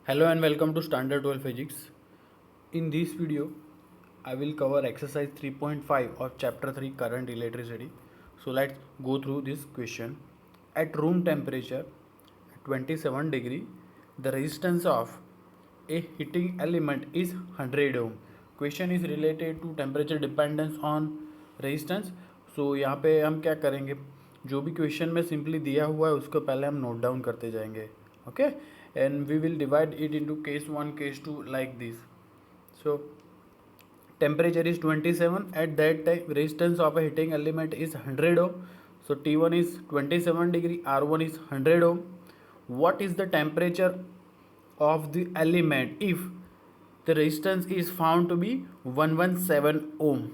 Hello and welcome to Standard 12 Physics. In this video, I will cover exercise 3.5 of chapter 3 current electricity. So let's go through this question. At room temperature 27 degree, the resistance of a heating element is 100 ohm. Question is related to temperature dependence on resistance. So यहाँ पे हम क्या करेंगे, जो भी question में simply दिया हुआ है उसको पहले हम नोट डाउन करते जाएंगे. Okay, and we will divide it into case 1 case 2 like this. So temperature is 27. At that time resistance of a heating element is 100 ohm. So T1 is 27 degree, R1 is 100 ohm. What is the temperature of the element if the resistance is found to be 117 ohm?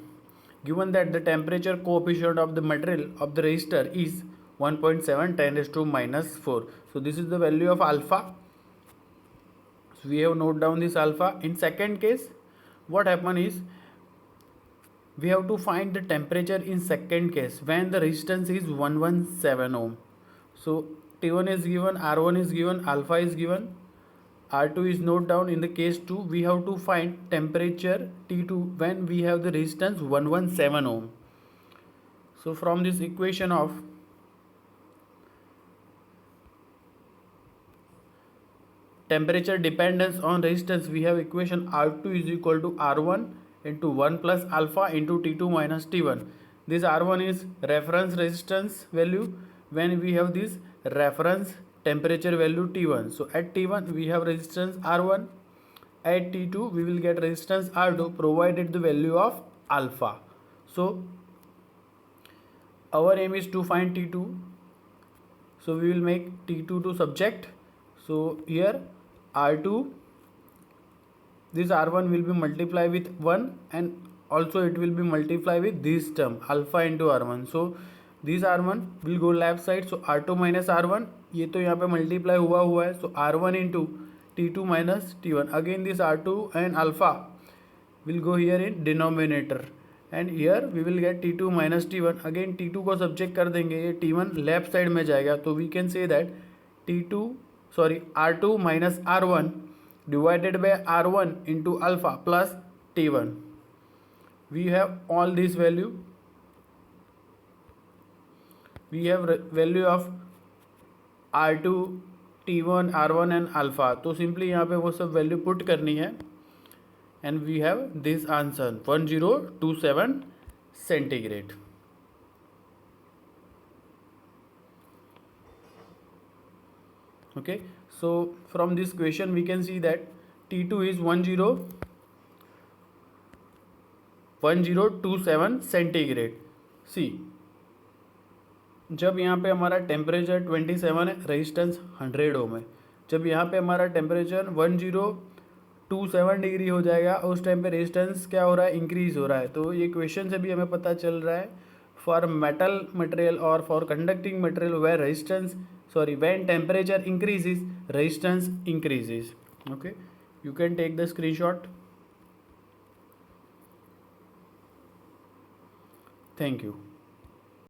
Given that the temperature coefficient of the material of the resistor is 1.7 10 raised to minus 4. So this is the value of alpha. So we have note down this alpha. In second case, what happen is we have to find the temperature in second case when the resistance is 117 ohm. So T1 is given, R1 is given, alpha is given, R2 is note down. In the case 2, we have to find temperature T2 when we have the resistance 117 ohm. So from this equation of temperature dependence on resistance, we have equation R2 is equal to R1 into 1 plus alpha into T2 minus T1. This R1 is reference resistance value when we have this reference temperature value T1. So at T1 we have resistance R1, at T2 we will get resistance R2 provided the value of alpha. So our aim is to find T2. So we will make T2 to subject. So here R2, this R1 will be multiplied with 1 and also it will be multiplied with this term alpha into R1. So this R1 will go left side. So R2 minus R1, ये तो यहाँ पे multiply हुआ है. So R1 into T2 minus T1. Again this R2 and alpha will go here in denominator. And here we will get T2 minus T1. Again T2 को subject कर देंगे, ये T1 left side में जाएगा. तो we can say that R2 minus R1 divided by R1 into alpha plus T1. We have all this value. We have value of R2, T1, R1 and alpha. तो simply यहाँ पे वो सब value put करनी है. And we have this answer 1027 centigrade. Okay, so from this question we can see that T2 is 1027 centigrade. See, जब यहाँ पे हमारा टेम्परेचर 27 है, रेजिस्टेंस 100 ओम है. जब यहाँ पे हमारा टेम्परेचर 1027 डिग्री हो जाएगा उस टाइम पे रेजिस्टेंस क्या हो रहा है, इंक्रीज हो रहा है. तो ये क्वेश्चन से भी हमें पता चल रहा है फॉर मेटल मटेरियल और for conducting material where resistance when temperature increases, resistance increases. Okay, you can take the screenshot. Thank you.